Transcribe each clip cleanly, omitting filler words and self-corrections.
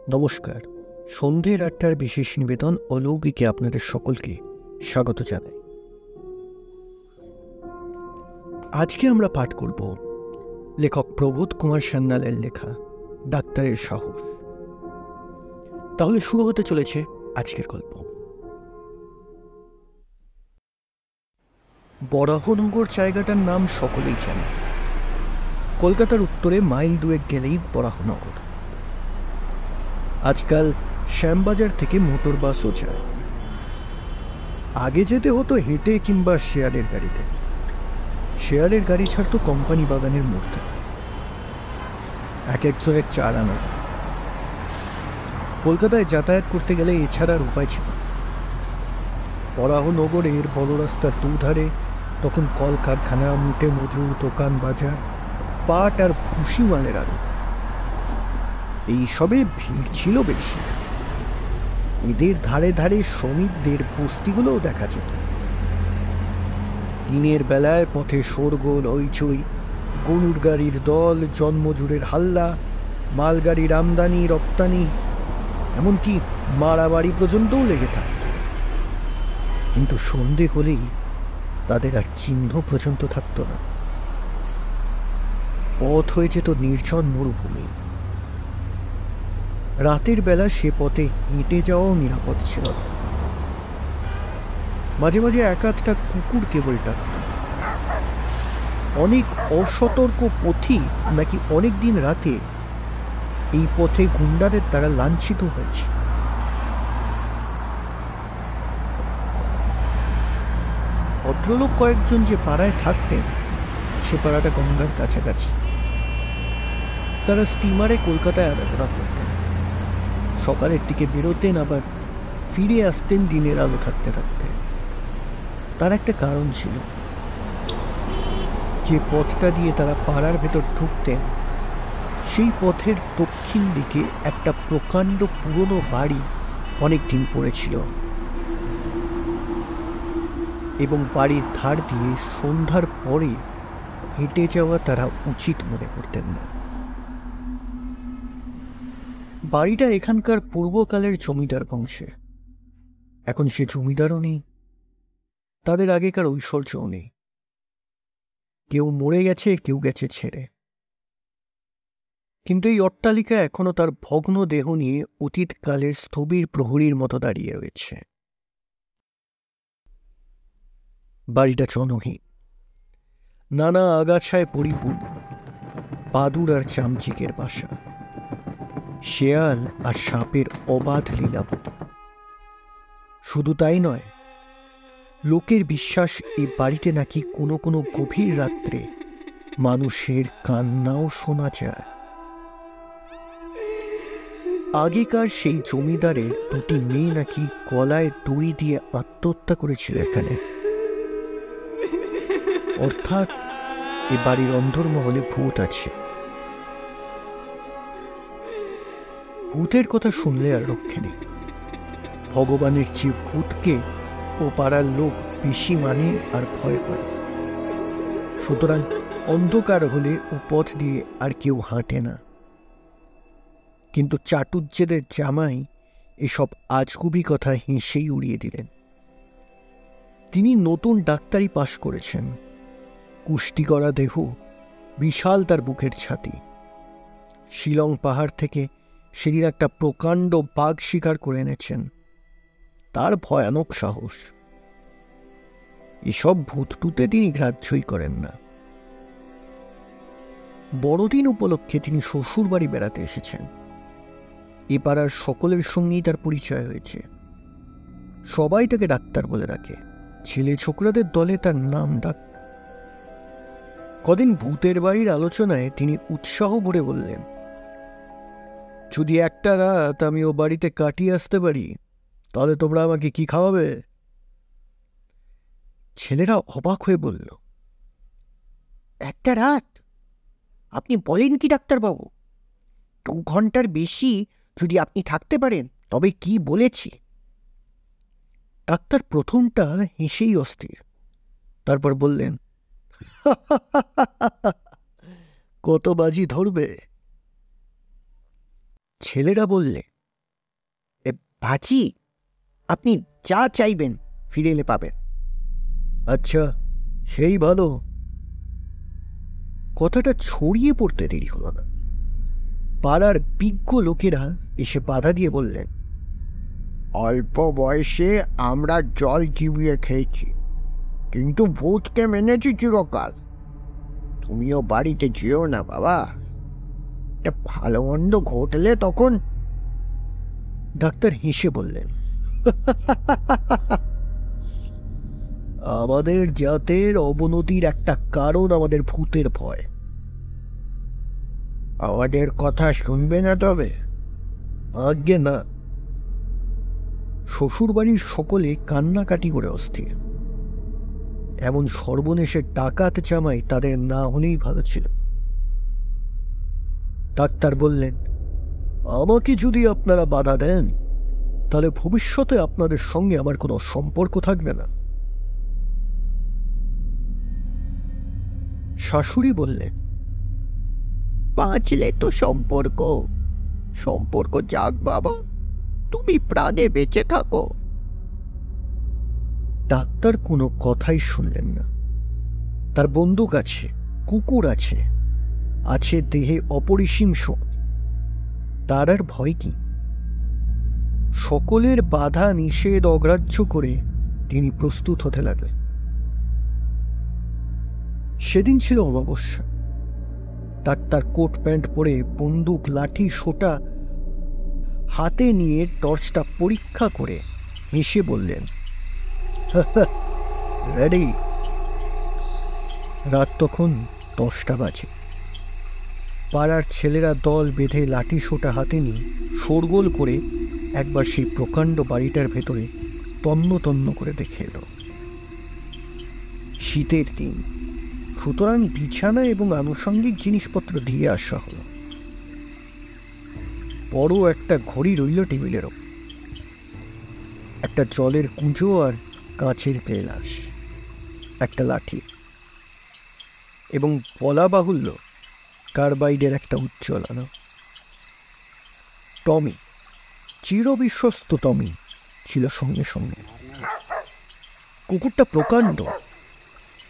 নমস্কার। সন্ধ্যের ৮টার বিশেষ নিবেদন অলৌকিকে আপনাদের সকলকে স্বাগত জানাই। আজকে আমরা পাঠ করব লেখক প্রবোধ কুমার সান্যালের লেখা ডাক্তারের সাহস। তাহলে শুরু হতে চলেছে আজকের গল্প। বরাহনগর জায়গাটার নাম সকলেই জানে। কলকাতার উত্তরে মাইল ২ গেলেই বরাহনগর। আজকাল শ্যামবাজার থেকে মোটর বাসও যায়। আগে যেতে হতো হেঁটে কিংবা শেয়ারের গাড়িতে। শেয়ারের গাড়ি ছাড়তো কোম্পানি বাগানের মধ্যে, এক একজনের ৪ আনা। কলকাতায় যাতায়াত করতে গেলে এছাড়া আর উপায় ছিল। বরাহনগরের বড় রাস্তার দুধারে তখন কলকারখানা, মুটে মজুর, দোকান বাজার, পাট আর ভুসি মালের আরো। এইসবে ভিড় ছিল বেশি। এদের ধারে ধারে শ্রমিকদের বস্তিগুলোও দেখা যেত। দিনের বেলায় পথে শোরগোল, হইচই, গরুর গাড়ির দল, জন্মজুরের হাল্লা, মালগাড়ির আমদানি রপ্তানি, এমনকি মারামারি পর্যন্তও লেগে থাকত। কিন্তু সন্ধে হলেই তাদের আর চিহ্ন পর্যন্ত থাকত না। পথ হয়ে যেত নির্জন মরুভূমি। রাতের বেলা সে পথে হেঁটে যাওয়াও নিরাপদ ছিল না। মাঝে মাঝে এক আধটা কুকুর কেবল ডাকত। অনেক অসতর্ক পথী নাকি অনেক দিন রাতে এই পথে গুন্ডাদের দ্বারা লাঞ্ছিত হয়েছে। ভদ্রলোক কয়েকজন যে পাড়ায় থাকতেন, সে পাড়াটা গঙ্গার কাছাকাছি। তারা স্টিমারে কলকাতায় আরাধনা করতেন। সকালের দিকে বেরোতেন, আবার ফিরে আসতেন দিনের আলো থাকতে থাকতে। তার একটা কারণ ছিল। যে পথটা দিয়ে তারা পাড়ার ভেতর ঢুকতেন, সেই পথের দক্ষিণ দিকে একটা প্রকাণ্ড পুরনো বাড়ি অনেক দিন পড়েছিল, এবং বাড়ির ধার দিয়ে সন্ধ্যার পরে হেঁটে যাওয়া তারা উচিত মনে করতেন না। বাড়িটা এখানকার পূর্বকালের জমিদার বংশে। এখন সে জমিদারও নেই, তাদের আগেকার ঐশ্বর্যও নেই। কেউ মরে গেছে, কেউ গেছে ছেড়ে। কিন্তু এই অট্টালিকা এখনো তার ভগ্ন দেহ নিয়ে অতীতকালের স্থবির প্রহরীর মতো দাঁড়িয়ে রয়েছে। বাড়িটা জনহীন, নানা আগাছায় পরিপূর্ণ, বাদুর আর চামচিকের বাসা, শেয়াল আর সাপের অবাধ লীলাপ। শুধু তাই নয়, লোকের বিশ্বাস এই বাড়িতে নাকি কোনো কোনো গভীর রাত্রে মানুষের কান্নাও শোনা যায়। আগেকার সেই জমিদারের 2টি মেয়ে নাকি গলায় দড়ি দিয়ে আত্মহত্যা করেছিল এখানে। অর্থাৎ এ বাড়ির অন্দরমহলে ভূত আছে। ভূতের কথা শুনলে আর রক্ষে নেই। ভগবানের চেয়ে ভূতকে ও পাড়ার লোক বেশি মানে আর ভয় করে। সুতরাং অন্ধকার হলে ও পথ দিয়ে আর কেউ হাঁটে না। কিন্তু চাটুজ্জেদের জামাই এসব আজগুবি কথা হেসেই উড়িয়ে দিলেন। তিনি নতুন ডাক্তারি পাশ করেছেন। কুষ্টি করা দেহ, বিশাল তার বুকের ছাতি। শিলং পাহাড় থেকে সেদিন একটা প্রকাণ্ড বাঘ শিকার করে এনেছেন। তার ভয়ানক সাহস। এসব ভূতটুতে তিনি গ্রাহ্যই করেন না। বড়দিন উপলক্ষে তিনি শ্বশুর বাড়ি বেড়াতে এসেছেন। এ পাড়ার সকলের সঙ্গেই তার পরিচয় হয়েছে। সবাই তাকে ডাক্তার বলে রাখে। ছেলে ছোকরাদের দলে তার নাম ডাক। কদিন ভূতের বাড়ির আলোচনায় তিনি উৎসাহ ভরে বললেন, যদি একটা রাত আমি ও বাড়িতে কাটিয়ে আসতে পারি, তাহলে তোমরা আমাকে কি খাওয়াবে? ছেলেরা অবাক হয়ে বলল, একটা রাত? আপনি বলেন কি ডাক্তারবাবু? 2 ঘন্টার বেশি যদি আপনি থাকতে পারেন তবে কি বলেছি। ডাক্তার প্রথমটা হেসেই অস্থির, তারপর বললেন, কত বাজি ধরবে? ছেলেরা বললে, ভাজি, আপনি যা চাইবেন ফিরে এলে পাবেন। আচ্ছা, সেই ভালো। কথাটা ছড়িয়ে পড়তে দেরি হলো না। পাড়ার বিজ্ঞ লোকেরা এসে বাধা দিয়ে বললেন, অল্প বয়সে আমরা জল চিবিয়ে খেয়েছি, কিন্তু ভূতকে মেনেছি চিরকাল। তুমিও বাড়িতে যেও না বাবা, ভালো মন্দ ঘটলে তখন। ডাক্তার হেসে বললেন, আমাদের জাতের অবনতির একটা কারণ আমাদের ভূতের ভয়। আমাদের কথা শুনবে না তবে? আজ্ঞে না। শ্বশুরবাড়ির সকলে কান্নাকাটি করে অস্থির। এমন সর্বনেশের ডাকাত জামাই তাদের না হলেই ভালো ছিল। ডাক্তার বললেন, আমাকে যদি আপনারা বাধা দেন তাহলে ভবিষ্যতে আপনাদের সঙ্গে আমার কোনো সম্পর্ক থাকবে না। শাশুড়ি বললেন, বাঁচলে তো সম্পর্ক, সম্পর্ক যাক বাবা, তুমি প্রাণে বেঁচে থাকো। ডাক্তার কোনো কথাই শুনলেন না। তার বন্দুক আছে, কুকুর আছে, আছে দেহে অপরিসীম শক্তি। তার আর ভয় কি? সকলের বাধা নিষেধ অগ্রাহ্য করে তিনি প্রস্তুত হতে লাগলেন। সেদিন ছিল অমাবস্যা। ডাক্তার কোট প্যান্ট পরে, বন্দুক লাঠি সোটা হাতে নিয়ে টর্চটা পরীক্ষা করে হেসে বললেন, রেডি। রাত তখন 10টা বাজে। পাড়ার ছেলেরা দল বেঁধে লাঠি সোটা হাতে নিয়ে শোরগোল করে একবার সেই প্রকাণ্ড বাড়িটার ভেতরে তন্ন তন্ন করে দেখে এলো। শীতের দিন, সুতরাং বিছানা এবং আনুষঙ্গিক জিনিসপত্র দিয়ে আসা হলো। বড় একটা ঘড়ি রইল টেবিলের ওপর, একটা জলের কুঁজো আর কাঁচের গ্লাস, একটা লাঠি এবং বলা বাহুল্য কার্বাইডের একটা উজ্জ্বল আলো। টমি, চিরবিশ্বস্ত টমি ছিল সঙ্গে সঙ্গে। কুকুরটা প্রকাণ্ড,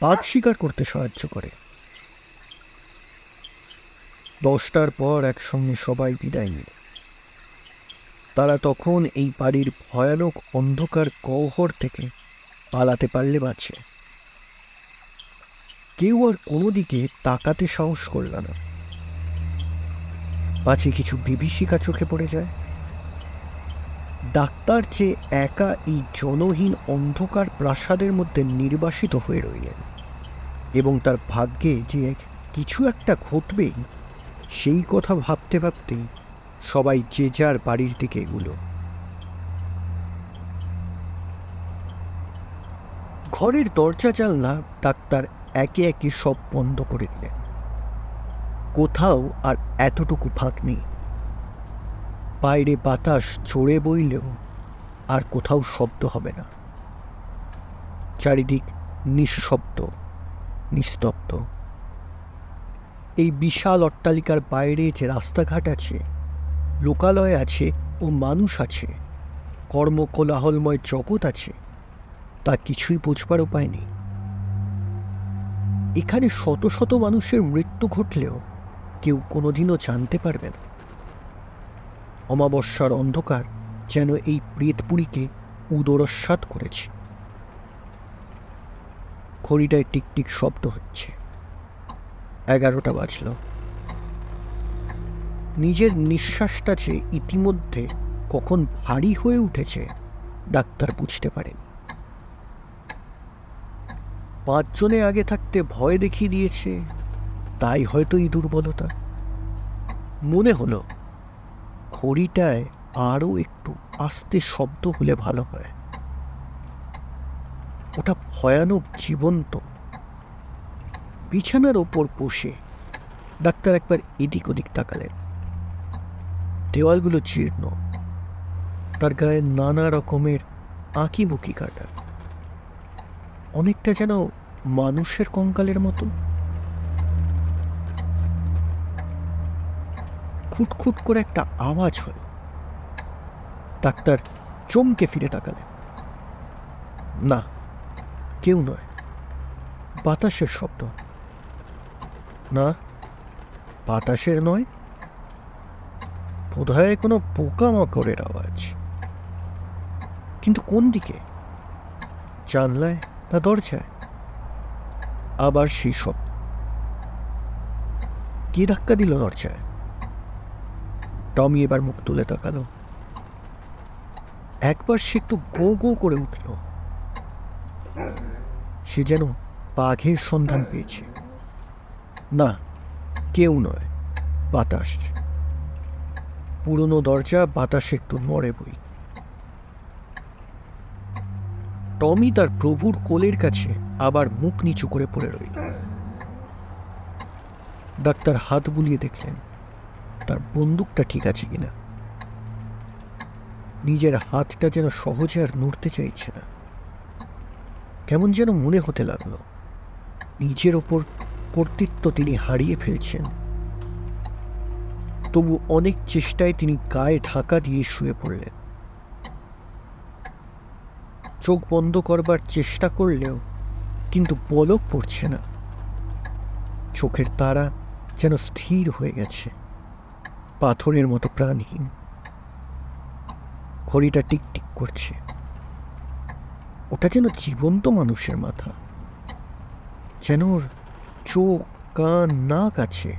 বাঘ শিকার করতে সাহায্য করে। 10টার পর একসঙ্গে সবাই বিদায় নিল। তারা তখন এই বাড়ির ভয়ানক অন্ধকার গহ্বর থেকে পালাতে পারলে বাঁচে। কেউ আর কোনো দিকে তাকাতে সাহস করল না, পাছে কিছু বিভীষিকা চোখে পড়ে যায়। ডাক্তার যে একা এই জনহীন অন্ধকার প্রাসাদের মধ্যে নির্বাসিত হয়ে রইলেন এবং তার ভাগ্যে যে কিছু একটা ঘটবেই, সেই কথা ভাবতে ভাবতেই সবাই যে যার বাড়ির দিকে এগুলো। ঘরের দরজা জানলা ডাক্তার একে একে সব বন্ধ করে দিলেন। কোথাও আর এতটুকু ফাঁক নেই। বাইরে বাতাস ঝরে বইলেও আর কোথাও শব্দ হবে না। চারিদিক নিঃশব্দ, নিস্তব্ধ। এই বিশাল অট্টালিকার বাইরে যে রাস্তাঘাট আছে, লোকালয় আছে ও মানুষ আছে, কর্মকোলাহলময় জগৎ আছে, তা কিছুই বুঝবার উপায় নেই। এখানে শত শত মানুষের মৃত্যু ঘটলেও কেউ কোনোদিনও জানতে পারবে না। অমাবস্যার অন্ধকার যেন এই প্রেতপুরীকে উদরস্বাদ করেছে। ঘড়িটায় টিকটিক শব্দ হচ্ছে। 11টা বাজল। নিজের নিঃশ্বাসটা যে ইতিমধ্যে কখন ভারী হয়ে উঠেছে ডাক্তার বুঝতে পারেন। 5 জনে আগে থাকতে ভয় দেখিয়ে দিয়েছে, তাই হয়তো এই দুর্বলতা। মনে হলো ঘড়িটায় আরও একটু আস্তে শব্দ হলে ভালো হয়। ওটা ভয়ানক জীবন্ত। বিছানার ওপর বসে ডাক্তার একবার এদিক ওদিক তাকালেন। দেওয়ালগুলো জীর্ণ, তার গায়ে নানা রকমের আঁকিবুকি কাটা, অনেকটা যেন মানুষের কঙ্কালের মতো। খুটখুট করে একটা আওয়াজ হল। ডাক্তার চমকে ফিরে তাকালেন। না, কেউ নয়, বাতাসের শব্দ। না, বাতাসের নয়, বোধহয় কোনো পোকামাকড়ের আওয়াজ। কিন্তু কোন দিকে? জানলায় না দরজায়? আবার সেই শব্দ। কে ধাক্কা দিল দরজায়? টমি এবার মুখ তুলে তাকালো। একবার সে একটু গো গো করে উঠল। সে যেন বাঘের সন্ধান পেয়েছে। না, কেউ নয়, বাতাস। পুরনো দরজা, বাতাসে একটু নড়ে বই। টমি তার প্রভুর কোলের কাছে আবার মুখ নিচু করে পড়ে রইল। ডাক্তার হাত বুলিয়ে দেখলেন তার বন্দুকটা ঠিক আছে কিনা। নিজের হাতটা যেন সহজে আর নড়তে চাইছে না। কেমন যেন মনে হতে লাগলো নিজের ওপর কর্তৃত্ব তিনি হারিয়ে ফেলছেন। তবু অনেক চেষ্টায় তিনি গায়ে ঢাকা দিয়ে শুয়ে পড়লেন। চোখ বন্ধ করবার চেষ্টা করলেও কিন্তু পলক পড়ছে না। চোখের তারা যেন স্থির হয়ে গেছে, পাথরের মতো প্রাণহীন। ঘড়িটা টিকটিক করছে। ওটা যেন জীবন্ত মানুষের মাথা, যেন ওর চোখ, কান, নাক আছে।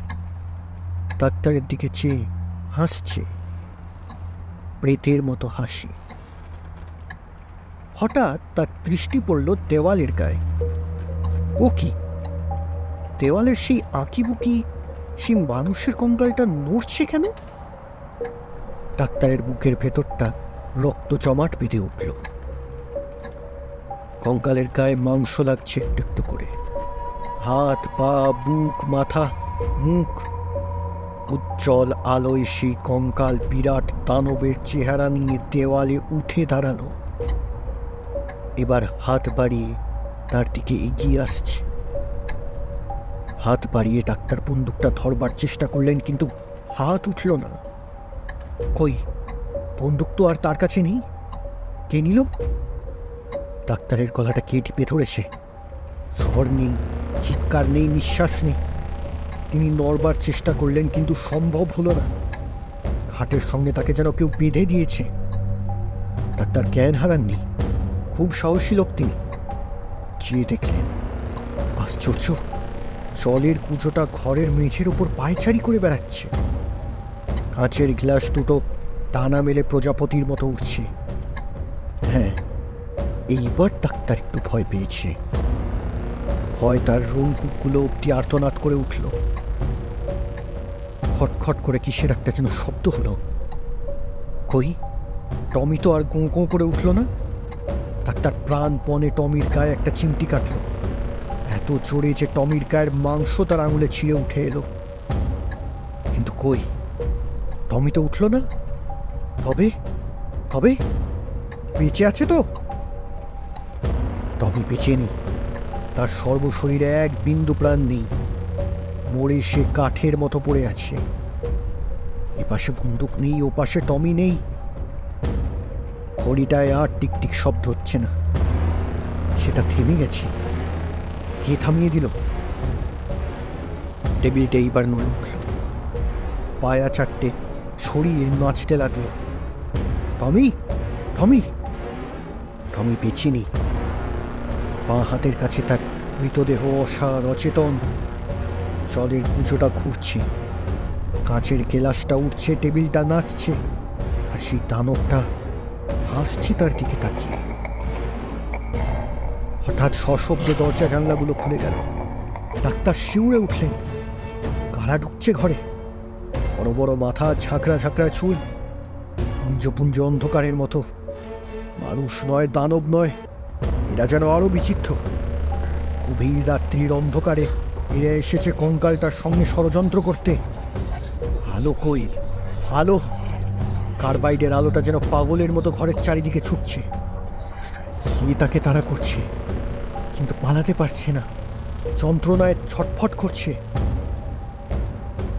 ডাক্তারের দিকে চেয়ে হাসছে, প্রেতের মতো হাসি। হঠাৎ তার দৃষ্টি পড়ল দেওয়ালের গায়ে। ও কি, দেওয়ালের সেই আঁকিবুকি সেই মানুষের কঙ্কালটা নড়ছে কেন? ডাক্তারের বুকের ভেতরটা রক্ত জমাট বেঁধে উঠল। কঙ্কালের গায়ে মাংস লাগছে একটু একটু করে। হাত, পা, বুক, মাথা, মুখ। উজ্জ্বল আলোয় সেই কঙ্কাল বিরাট দানবের চেহারা নিয়ে দেওয়ালে উঠে দাঁড়ালো। এবার হাত বাড়িয়ে তার দিকে এগিয়ে আসছে। হাত বাড়িয়ে ডাক্তার বন্দুকটা ধরবার চেষ্টা করলেন, কিন্তু হাত উঠল না। কই, বন্দুক তো আর তার কাছে নেই। কে নিল? ডাক্তারের গলাটা কে টিপে ধরেছে? স্বর নেই, চিৎকার নেই, নিঃশ্বাস নেই। তিনি নড়বার চেষ্টা করলেন, কিন্তু সম্ভব হলো না। খাটের সঙ্গে তাকে যেন কেউ বেঁধে দিয়েছে। ডাক্তার জ্ঞান হারাননি, খুব সাহসী লোক তিনি। চেয়ে দেখলেন, আশ্চর্য, জলের কুচোটা ঘরের মেঝের উপর পায়চারি করে বেড়াচ্ছে। কাঁচের গ্লাস দুটো টানা মেলে প্রজাপতির মতো উঠছে। হ্যাঁ, এইবার ডাক্তার একটু ভয় পেয়েছে। ভয় তার রোমকূপগুলো অব্দি আর্তনাদ করে উঠল। খটখট করে কিসের একটা যেন শব্দ হলো। কই, টমি তো আর গোঁ গোঁ করে উঠল না। ডাক্তার প্রাণপণে টমির গায়ে একটা চিমটি কাটল, এত জোরে যে টমির গায়ের মাংস তার আঙুলে ছিঁড়ে উঠে এলো। কিন্তু কই, টমি তো উঠল না। তবে তবে বেঁচে আছে তো? টমি বেঁচে নেই, তার সর্বশরীরে এক বিন্দু প্রাণ নেই। মরে সে কাঠের মতো পড়ে আছে। এপাশে বন্দুক নেই, ও পাশে টমি নেই। ঘড়িটায় আর টিকটিক শব্দ হচ্ছে না, সেটা থেমে গেছে। কে থামিয়ে দিল? টেবিলটা এইবার নড়ে উঠল, পায়া চারটে ছড়িয়ে নাচতে লাগলো। টমি, টমি, টমি বেঁচে নেই। বাঁ হাতের কাছে তার মৃতদেহ অসাড়, অচেতন। জলের কুচোটা ঘুরছে, কাঁচের গেলাসটা উঠছে, টেবিলটা নাচছে, আর সেই দানবটা হাসছে তার দিকে তাকিয়ে। হঠাৎ সশব্দে দরজা জানলাগুলো খুলে গেল। ডাক্তার শিউরে উঠলেন। কারা ঢুকছে ঘরে? বড় বড় মাথা, ঝাঁকড়া ঝাঁকড়া চুল, পুঞ্জ পুঞ্জ অন্ধকারের মতো। মানুষ নয়, দানব নয়, এরা যেন আরো বিচিত্র। গভীর রাত্রির অন্ধকারে এরা এসেছে কঙ্কালটার সঙ্গে ষড়যন্ত্র করতে। আলো কই, আলো? কার্বাইডের আলোটা যেন পাগলের মতো ঘরের চারিদিকে ছুটছে। কে তাকে তাড়া করছে, কিন্তু পালাতে পারছে না, যন্ত্রণায় ছটফট করছে।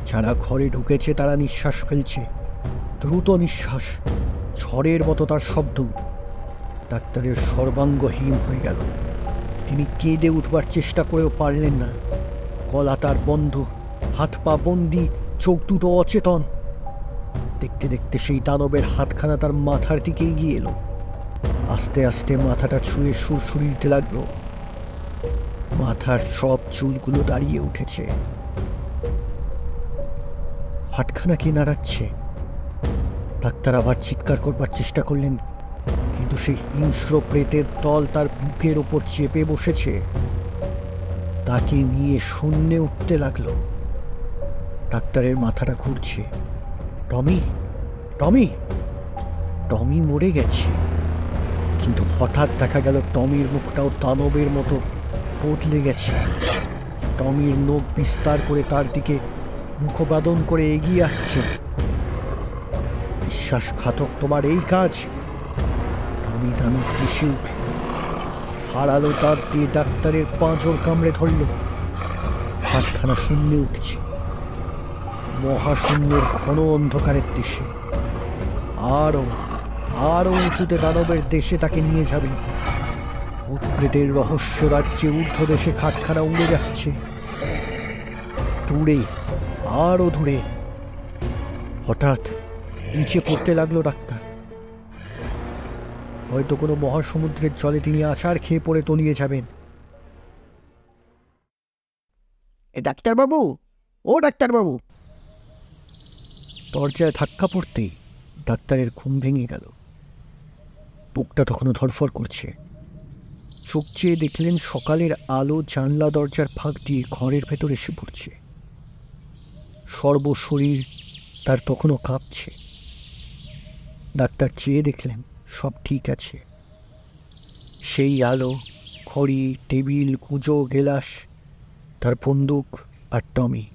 যারা ঘরে ঢুকেছে তারা নিঃশ্বাস ফেলছে, দ্রুত নিঃশ্বাস, ঝড়ের মতো তার শব্দ। ডাক্তারের সর্বাঙ্গ হিম হয়ে গেল। তিনি কেঁদে উঠবার চেষ্টা করেও পারলেন না। গলা তার বন্ধ, হাত পা বন্দি, চোখ দুটো অচেতন। দেখতে দেখতে সেই দানবের হাতখানা তার মাথার দিকে এগিয়ে এলো। আস্তে আস্তে মাথাটা ছুঁয়ে সুরসুরি দিতে লাগলো। মাথার সব চুলগুলো দাঁড়িয়ে উঠেছে। হাতখানা কে নাড়াচ্ছে? ডাক্তার আবার চিৎকার করবার চেষ্টা করলেন, কিন্তু সেই হিংস্র প্রেতের দল তার বুকের ওপর চেপে বসেছে। তাকে নিয়ে শূন্যে উঠতে লাগলো। ডাক্তারের মাথাটা ঘুরছে। টমি, টমি, টমি মরে গেছে। কিন্তু হঠাৎ দেখা গেল টমির মুখটাও দানবের মতো বদলে গেছে। টমির নখ বিস্তার করে তার দিকে মুখবাদন করে এগিয়ে আসছে। বিশ্বাসঘাতক তোমার এই কাজ! টমি দানব হেসে উঠল, হারালো তার দিয়ে ডাক্তারের পাঁজর কামড়ে ধরল। হাতখানা শূন্যে উঠছে, মহাশূন্যের ঘন অন্ধকারের দেশে। আরো আরো উঁচুতে দানবের দেশে তাকে নিয়ে যাবে। ভূতপ্রেতের রহস্য রাজ্যে ঊর্ধ্ব দেশে খাটখানা উড়ে যাচ্ছে। দূরে, আরো দূরে। হঠাৎ নিচে পড়তে লাগলো ডাক্তার। হয়তো কোনো মহাসমুদ্রের জলে তিনি আছাড় খেয়ে পড়ে তলিয়ে যাবেন। এ ডাক্তারবাবু, ও ডাক্তারবাবু! দরজায় ধাক্কা পড়তেই ডাক্তারের ঘুম ভেঙে গেল। বুকটা তখনও ধরফর করছে। চোখ চেয়ে দেখলেন সকালের আলো জানলা দরজার ফাঁক দিয়ে ঘরের ভেতর এসে পড়ছে। সর্বশরীর তার তখনও কাঁপছে। ডাক্তার চেয়ে দেখলেন সব ঠিক আছে। সেই আলো, ঘড়ি, টেবিল, কুঁজো, গেলাস, তার বন্দুক আর টমি।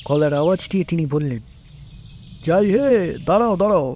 গলার আওয়াজ দিয়ে তিনি বললেন, যাই হে, দাঁড়াও দাঁড়াও,